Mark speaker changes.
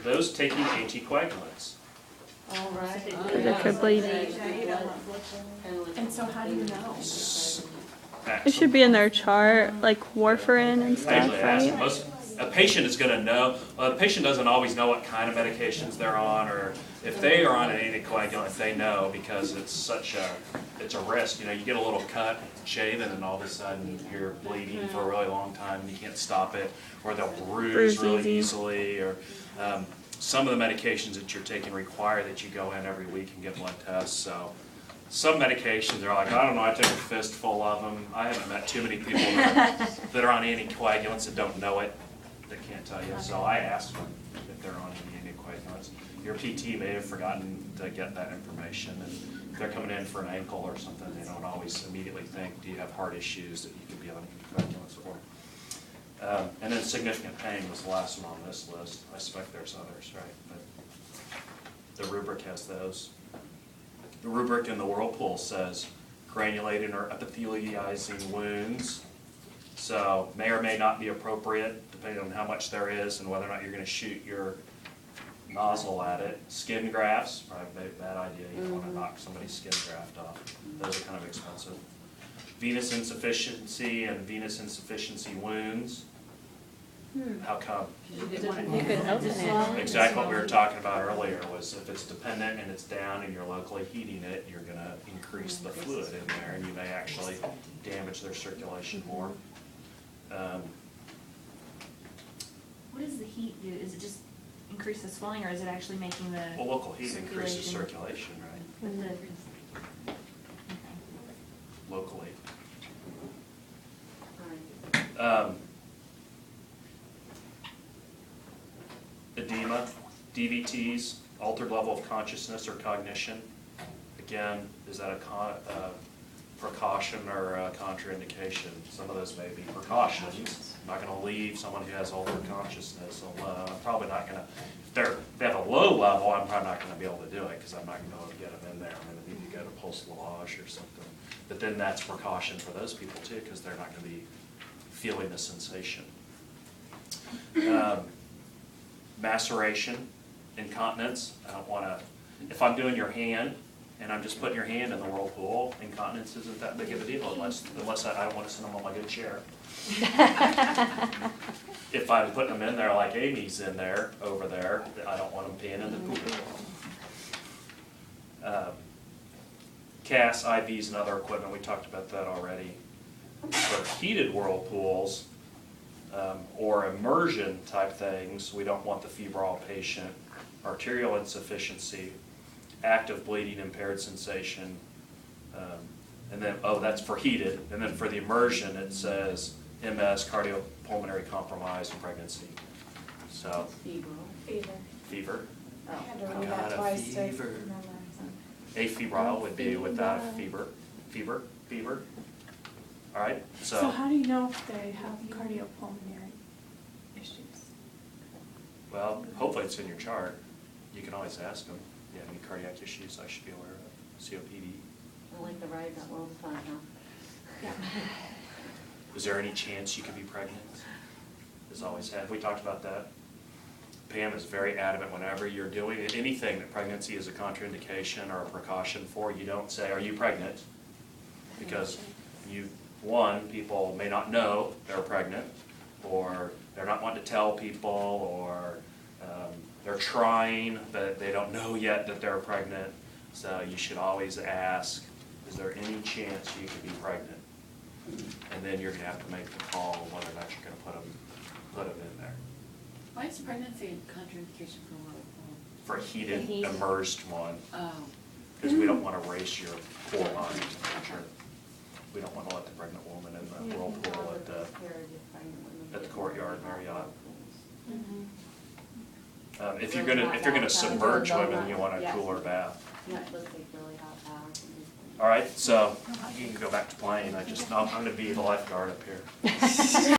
Speaker 1: those taking anticoagulants.
Speaker 2: All right.
Speaker 3: Is it for bleeding?
Speaker 4: And so how do you know?
Speaker 3: It should be in their chart, like warfarin and
Speaker 1: I
Speaker 3: stuff,
Speaker 1: usually ask them.
Speaker 3: right?
Speaker 1: A patient is going to know. The patient doesn't always know what kind of medications they're on, or if they are on an anticoagulant, they know because it's such it's a risk. You know, you get a little cut, shaving, and all of a sudden you're bleeding for a really long time and you can't stop it, or they'll bruise really easily, or some of the medications that you're taking require that you go in every week and get blood tests. So some medications are like, I don't know, I took a fistful of them. I haven't met too many people that are on anticoagulants that don't know it. They can't tell you. So I ask them if they're on any anticoagulants. Your PT may have forgotten to get that information, and if they're coming in for an ankle or something, they don't always immediately think, do you have heart issues that you could be on anticoagulants for? And then significant pain was the last one on this list. I suspect there's others, right? But the Rubric has those. The Rubric in the Whirlpool says granulated or epithelializing wounds. So may or may not be appropriate depending on how much there is and whether or not you're going to shoot your nozzle at it. Skin grafts, probably a bad idea. You don't want to knock somebody's skin graft off. Those are kind of expensive. Venous insufficiency and venous insufficiency wounds. How come?
Speaker 2: You could help it.
Speaker 1: Exactly what we were talking about earlier was if it's dependent and it's down and you're locally heating it, you're going to increase the fluid in there and you may actually damage their circulation more.
Speaker 4: What does the heat do? Is it just increase the swelling, or is it actually making the
Speaker 1: Well, local heat increases circulation, right?
Speaker 4: with the,
Speaker 1: Locally. Edema, DVTs, altered level of consciousness or cognition. Again, is that a precaution or a contraindication? Some of those may be precautions. I'm not going to leave someone who has altered consciousness alone. I'm probably not going to, if they have a low level, I'm probably not going to be able to do it because I'm not going to be able to get them in there. I'm going to need to go to post lavage or something. But then that's precaution for those people too because they're not going to be feeling the sensation. Maceration, incontinence. I don't want to, if I'm doing your hand and I'm just putting your hand in the Whirlpool, incontinence isn't that big of a deal unless I don't want to send them on my good chair. If I'm putting them in there like Amy's in there, over there, I don't want them peeing in the pool. CAS, IVs, and other equipment, we talked about that already. For heated whirlpools, or immersion type things, we don't want the febrile patient, arterial insufficiency, active bleeding, impaired sensation, and then, oh, that's for heated, and then for the immersion it says MS, cardiopulmonary compromise, and pregnancy. So, fever.
Speaker 2: Oh.
Speaker 5: I had to read that twice to remember.
Speaker 1: Afebrile would be without a fever. Fever. All right,
Speaker 5: So how do you know if they have cardiopulmonary issues?
Speaker 1: well, hopefully it's in your chart. You can always ask them, do you have any cardiac issues I should be aware of? COPD.
Speaker 2: I like the ride that little fun, huh?
Speaker 5: Yeah.
Speaker 1: Was there any chance you could be pregnant? As always had. We talked about that. Pam is very adamant whenever you're doing anything that pregnancy is a contraindication or a precaution for, you don't say, are you pregnant? Because people may not know they're pregnant, or they're not wanting to tell people, or they're trying, but they don't know yet that they're pregnant. So you should always ask, is there any chance you could be pregnant? And then you're going to have to make the call on whether or not you're going to put them in there.
Speaker 6: Why is pregnancy a contraindication for Whirlpool?
Speaker 1: For a heated,
Speaker 3: heat.
Speaker 1: immersed one,
Speaker 6: Oh,
Speaker 1: because we don't want to raise your core line temperature. We don't want to let the pregnant woman in the Whirlpool at the Courtyard Marriott. If you're gonna submerge women, you want a cooler bath.
Speaker 2: Not supposed to take really hot showers.
Speaker 1: All right, so you can go back to playing. I'm going to be the lifeguard up here.